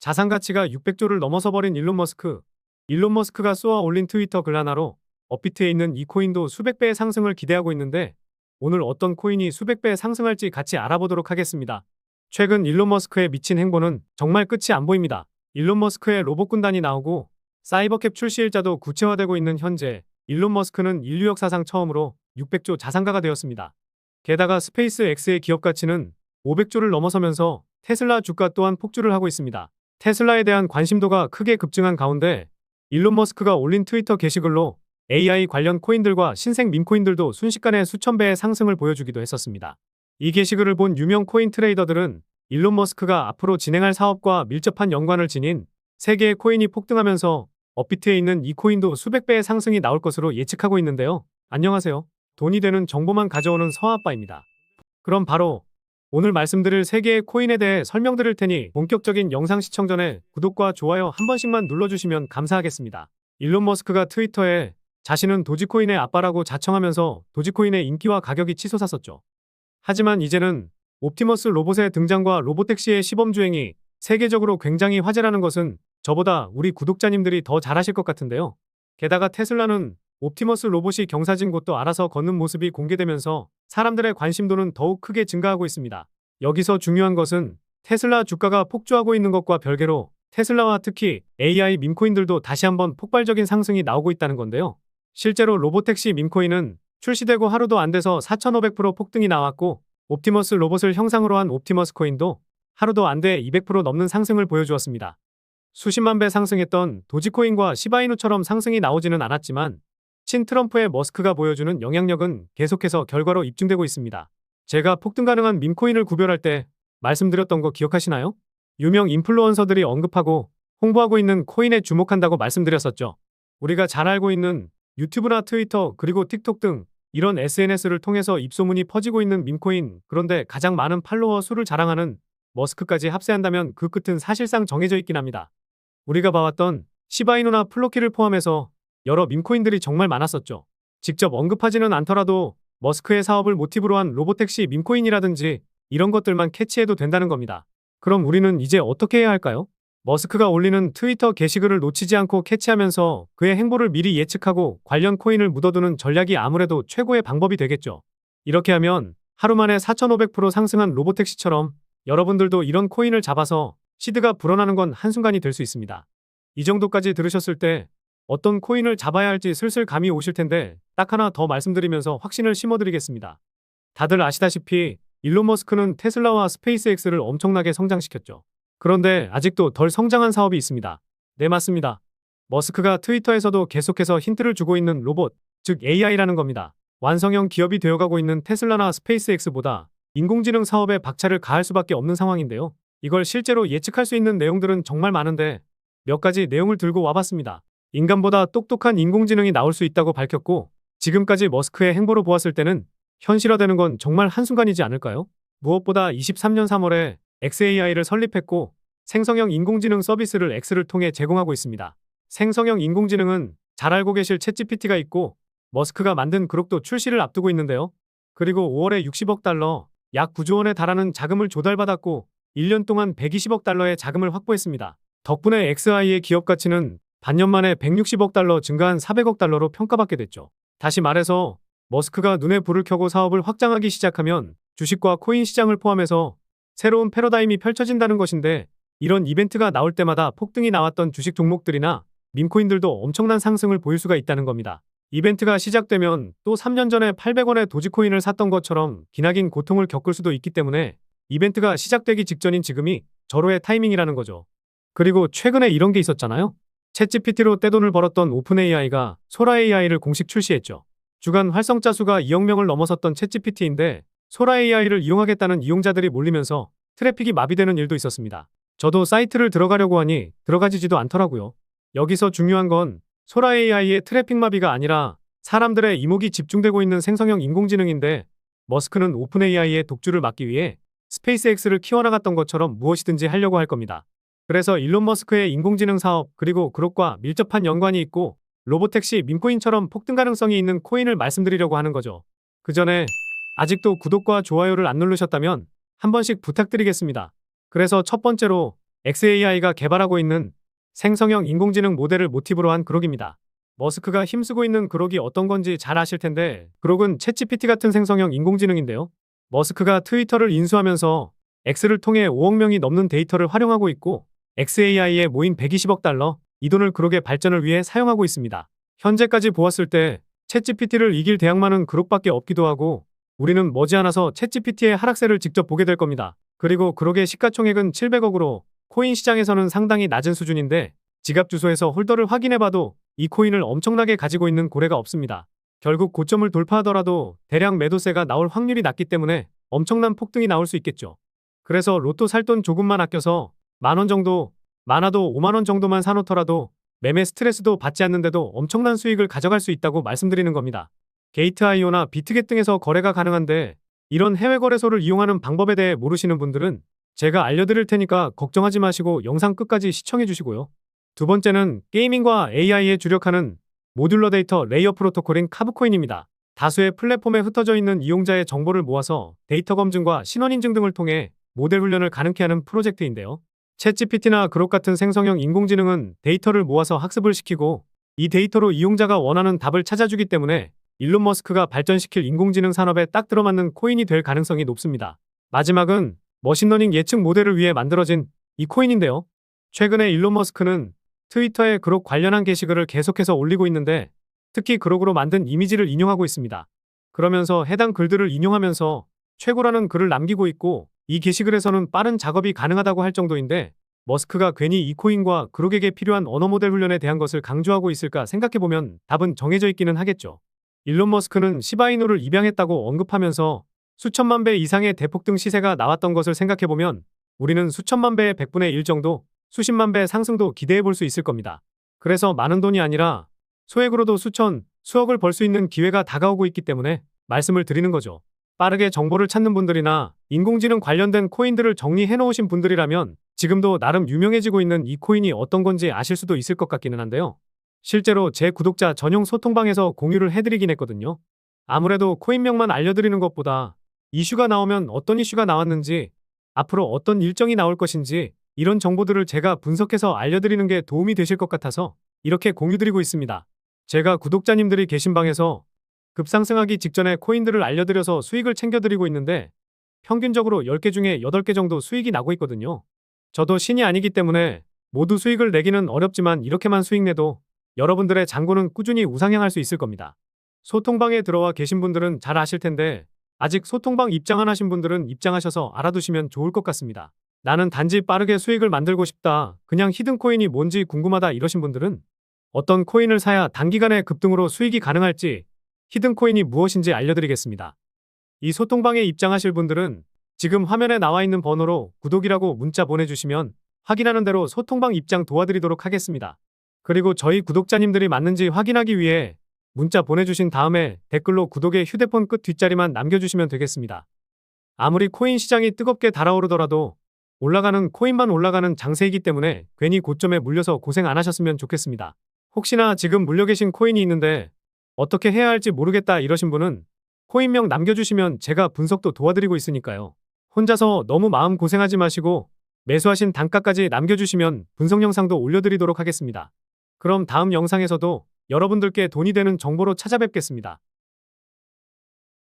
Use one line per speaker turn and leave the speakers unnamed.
자산 가치가 600조를 넘어서 버린 일론 머스크. 일론 머스크가 쏘아 올린 트위터 글 하나로 업비트에 있는 이 코인도 수백 배의 상승을 기대하고 있는데 오늘 어떤 코인이 수백 배 상승할지 같이 알아보도록 하겠습니다. 최근 일론 머스크의 미친 행보는 정말 끝이 안 보입니다. 일론 머스크의 로봇 군단이 나오고 사이버캡 출시 일자도 구체화되고 있는 현재 일론 머스크는 인류 역사상 처음으로 600조 자산가가 되었습니다. 게다가 스페이스 X의 기업 가치는 500조를 넘어서면서 테슬라 주가 또한 폭주를 하고 있습니다. 테슬라에 대한 관심도가 크게 급증한 가운데 일론 머스크가 올린 트위터 게시글로 AI 관련 코인들과 신생 밈코인들도 순식간에 수천 배의 상승을 보여주기도 했었습니다. 이 게시글을 본 유명 코인 트레이더들은 일론 머스크가 앞으로 진행할 사업과 밀접한 연관을 지닌 세 개의 코인이 폭등하면서 업비트에 있는 이 코인도 수백 배의 상승이 나올 것으로 예측하고 있는데요. 안녕하세요. 돈이 되는 정보만 가져오는 서아빠입니다. 그럼 바로 오늘 말씀드릴 3개의 코인에 대해 설명드릴 테니 본격적인 영상 시청 전에 구독과 좋아요 한 번씩만 눌러주시면 감사하겠습니다. 일론 머스크가 트위터에 자신은 도지코인의 아빠라고 자청하면서 도지코인의 인기와 가격이 치솟았었죠. 하지만 이제는 옵티머스 로봇의 등장과 로보택시의 시범주행이 세계적으로 굉장히 화제라는 것은 저보다 우리 구독자님들이 더 잘 아실 것 같은데요. 게다가 테슬라는 옵티머스 로봇이 경사진 곳도 알아서 걷는 모습이 공개되면서 사람들의 관심도는 더욱 크게 증가하고 있습니다. 여기서 중요한 것은 테슬라 주가가 폭주하고 있는 것과 별개로 테슬라와 특히 AI 밈코인들도 다시 한번 폭발적인 상승이 나오고 있다는 건데요. 실제로 로보택시 밈코인은 출시되고 하루도 안 돼서 4,500% 폭등이 나왔고 옵티머스 로봇을 형상으로 한 옵티머스 코인도 하루도 안 돼 200% 넘는 상승을 보여주었습니다. 수십만 배 상승했던 도지코인과 시바이누처럼 상승이 나오지는 않았지만 친 트럼프의 머스크가 보여주는 영향력은 계속해서 결과로 입증되고 있습니다. 제가 폭등 가능한 밈코인을 구별할 때 말씀드렸던 거 기억하시나요? 유명 인플루언서들이 언급하고 홍보하고 있는 코인에 주목한다고 말씀드렸었죠. 우리가 잘 알고 있는 유튜브나 트위터 그리고 틱톡 등 이런 SNS를 통해서 입소문이 퍼지고 있는 밈코인, 그런데 가장 많은 팔로워 수를 자랑하는 머스크까지 합세한다면 그 끝은 사실상 정해져 있긴 합니다. 우리가 봐왔던 시바이누나 플로키를 포함해서 여러 밈코인들이 정말 많았었죠. 직접 언급하지는 않더라도 머스크의 사업을 모티브로 한 로보택시 밈코인이라든지 이런 것들만 캐치해도 된다는 겁니다. 그럼 우리는 이제 어떻게 해야 할까요? 머스크가 올리는 트위터 게시글을 놓치지 않고 캐치하면서 그의 행보를 미리 예측하고 관련 코인을 묻어두는 전략이 아무래도 최고의 방법이 되겠죠. 이렇게 하면 하루 만에 4,500% 상승한 로보택시처럼 여러분들도 이런 코인을 잡아서 시드가 불어나는 건 한순간이 될 수 있습니다. 이 정도까지 들으셨을 때 어떤 코인을 잡아야 할지 슬슬 감이 오실 텐데 딱 하나 더 말씀드리면서 확신을 심어드리겠습니다. 다들 아시다시피 일론 머스크는 테슬라와 스페이스X를 엄청나게 성장시켰죠. 그런데 아직도 덜 성장한 사업이 있습니다. 네, 맞습니다. 머스크가 트위터에서도 계속해서 힌트를 주고 있는 로봇, 즉 AI라는 겁니다. 완성형 기업이 되어가고 있는 테슬라나 스페이스X보다 인공지능 사업에 박차를 가할 수밖에 없는 상황인데요. 이걸 실제로 예측할 수 있는 내용들은 정말 많은데 몇 가지 내용을 들고 와봤습니다. 인간보다 똑똑한 인공지능이 나올 수 있다고 밝혔고 지금까지 머스크의 행보로 보았을 때는 현실화되는 건 정말 한순간이지 않을까요? 무엇보다 23년 3월에 xAI를 설립했고 생성형 인공지능 서비스를 X를 통해 제공하고 있습니다. 생성형 인공지능은 잘 알고 계실 챗GPT가 있고 머스크가 만든 그록도 출시를 앞두고 있는데요. 그리고 5월에 60억 달러, 약 9조 원에 달하는 자금을 조달받았고 1년 동안 120억 달러의 자금을 확보했습니다. 덕분에 XAI의 기업 가치는 반년 만에 160억 달러 증가한 400억 달러로 평가받게 됐죠. 다시 말해서 머스크가 눈에 불을 켜고 사업을 확장하기 시작하면 주식과 코인 시장을 포함해서 새로운 패러다임이 펼쳐진다는 것인데 이런 이벤트가 나올 때마다 폭등이 나왔던 주식 종목들이나 밈코인들도 엄청난 상승을 보일 수가 있다는 겁니다. 이벤트가 시작되면 또 3년 전에 800원에 도지코인을 샀던 것처럼 기나긴 고통을 겪을 수도 있기 때문에 이벤트가 시작되기 직전인 지금이 절호의 타이밍이라는 거죠. 그리고 최근에 이런 게 있었잖아요. 챗GPT로 떼돈을 벌었던 오픈AI가 소라AI를 공식 출시했죠. 주간 활성자 수가 2억 명을 넘어섰던 챗GPT인데 소라AI를 이용하겠다는 이용자들이 몰리면서 트래픽이 마비되는 일도 있었습니다. 저도 사이트를 들어가려고 하니 들어가지지도 않더라고요. 여기서 중요한 건 소라AI의 트래픽 마비가 아니라 사람들의 이목이 집중되고 있는 생성형 인공지능인데 머스크는 오픈AI의 독주를 막기 위해 스페이스X를 키워나갔던 것처럼 무엇이든지 하려고 할 겁니다. 그래서 일론 머스크의 인공지능 사업 그리고 그룹과 밀접한 연관이 있고 로보택시 밈코인처럼 폭등 가능성이 있는 코인을 말씀드리려고 하는 거죠. 그 전에 아직도 구독과 좋아요를 안 누르셨다면 한 번씩 부탁드리겠습니다. 그래서 첫 번째로 xAI가 개발하고 있는 생성형 인공지능 모델을 모티브로 한 그록입니다. 머스크가 힘쓰고 있는 그록이 어떤 건지 잘 아실 텐데, 그록은 챗GPT 같은 생성형 인공지능인데요. 머스크가 트위터를 인수하면서 X를 통해 5억 명이 넘는 데이터를 활용하고 있고, xAI에 모인 120억 달러, 이 돈을 그록의 발전을 위해 사용하고 있습니다. 현재까지 보았을 때 챗GPT를 이길 대항마는 그록밖에 없기도 하고, 우리는 머지않아서 챗GPT의 하락세를 직접 보게 될 겁니다. 그리고 그록의 시가총액은 700억으로 코인 시장에서는 상당히 낮은 수준인데, 지갑 주소에서 홀더를 확인해봐도 이 코인을 엄청나게 가지고 있는 고래가 없습니다. 결국 고점을 돌파하더라도 대량 매도세가 나올 확률이 낮기 때문에 엄청난 폭등이 나올 수 있겠죠. 그래서 로또 살 돈 조금만 아껴서 10,000원 정도, 많아도 50,000원 정도만 사놓더라도 매매 스트레스도 받지 않는데도 엄청난 수익을 가져갈 수 있다고 말씀드리는 겁니다. 게이트아이오나 비트겟 등에서 거래가 가능한데, 이런 해외 거래소를 이용하는 방법에 대해 모르시는 분들은 제가 알려드릴 테니까 걱정하지 마시고 영상 끝까지 시청해 주시고요. 두 번째는 게이밍과 AI에 주력하는 모듈러 데이터 레이어 프로토콜인 카브코인입니다. 다수의 플랫폼에 흩어져 있는 이용자의 정보를 모아서 데이터 검증과 신원 인증 등을 통해 모델 훈련을 가능케 하는 프로젝트인데요. 챗GPT나 그록 같은 생성형 인공지능은 데이터를 모아서 학습을 시키고, 이 데이터로 이용자가 원하는 답을 찾아주기 때문에 일론 머스크가 발전시킬 인공지능 산업에 딱 들어맞는 코인이 될 가능성이 높습니다. 마지막은 머신러닝 예측 모델을 위해 만들어진 이 코인인데요. 최근에 일론 머스크는 트위터에 그록 관련한 게시글을 계속해서 올리고 있는데, 특히 그록으로 만든 이미지를 인용하고 있습니다. 그러면서 해당 글들을 인용하면서 최고라는 글을 남기고 있고, 이 게시글에서는 빠른 작업이 가능하다고 할 정도인데, 머스크가 괜히 이 코인과 그록에게 필요한 언어 모델 훈련에 대한 것을 강조하고 있을까 생각해보면 답은 정해져 있기는 하겠죠. 일론 머스크는 시바이누를 입양했다고 언급하면서 수천만 배 이상의 대폭등 시세가 나왔던 것을 생각해보면 우리는 수천만 배의 100분의 1 정도, 수십만 배 상승도 기대해 볼 수 있을 겁니다. 그래서 많은 돈이 아니라 소액으로도 수천, 수억을 벌 수 있는 기회가 다가오고 있기 때문에 말씀을 드리는 거죠. 빠르게 정보를 찾는 분들이나 인공지능 관련된 코인들을 정리해 놓으신 분들이라면 지금도 나름 유명해지고 있는 이 코인이 어떤 건지 아실 수도 있을 것 같기는 한데요. 실제로 제 구독자 전용 소통방에서 공유를 해드리긴 했거든요. 아무래도 코인명만 알려드리는 것보다 이슈가 나오면 어떤 이슈가 나왔는지, 앞으로 어떤 일정이 나올 것인지, 이런 정보들을 제가 분석해서 알려드리는 게 도움이 되실 것 같아서 이렇게 공유드리고 있습니다. 제가 구독자님들이 계신 방에서 급상승하기 직전에 코인들을 알려드려서 수익을 챙겨드리고 있는데, 평균적으로 10개 중에 8개 정도 수익이 나고 있거든요. 저도 신이 아니기 때문에 모두 수익을 내기는 어렵지만 이렇게만 수익 내도 여러분들의 잔고는 꾸준히 우상향할 수 있을 겁니다. 소통방에 들어와 계신 분들은 잘 아실 텐데, 아직 소통방 입장 안 하신 분들은 입장하셔서 알아두시면 좋을 것 같습니다. 나는 단지 빠르게 수익을 만들고 싶다, 그냥 히든코인이 뭔지 궁금하다 이러신 분들은 어떤 코인을 사야 단기간에 급등으로 수익이 가능할지, 히든코인이 무엇인지 알려드리겠습니다. 이 소통방에 입장하실 분들은 지금 화면에 나와 있는 번호로 구독이라고 문자 보내주시면 확인하는 대로 소통방 입장 도와드리도록 하겠습니다. 그리고 저희 구독자님들이 맞는지 확인하기 위해 문자 보내주신 다음에 댓글로 구독의 휴대폰 끝 뒷자리만 남겨주시면 되겠습니다. 아무리 코인 시장이 뜨겁게 달아오르더라도 올라가는 코인만 올라가는 장세이기 때문에 괜히 고점에 물려서 고생 안 하셨으면 좋겠습니다. 혹시나 지금 물려 계신 코인이 있는데 어떻게 해야 할지 모르겠다 이러신 분은 코인명 남겨주시면 제가 분석도 도와드리고 있으니까요. 혼자서 너무 마음 고생하지 마시고 매수하신 단가까지 남겨주시면 분석 영상도 올려드리도록 하겠습니다. 그럼 다음 영상에서도 여러분들께 돈이 되는 정보로 찾아뵙겠습니다.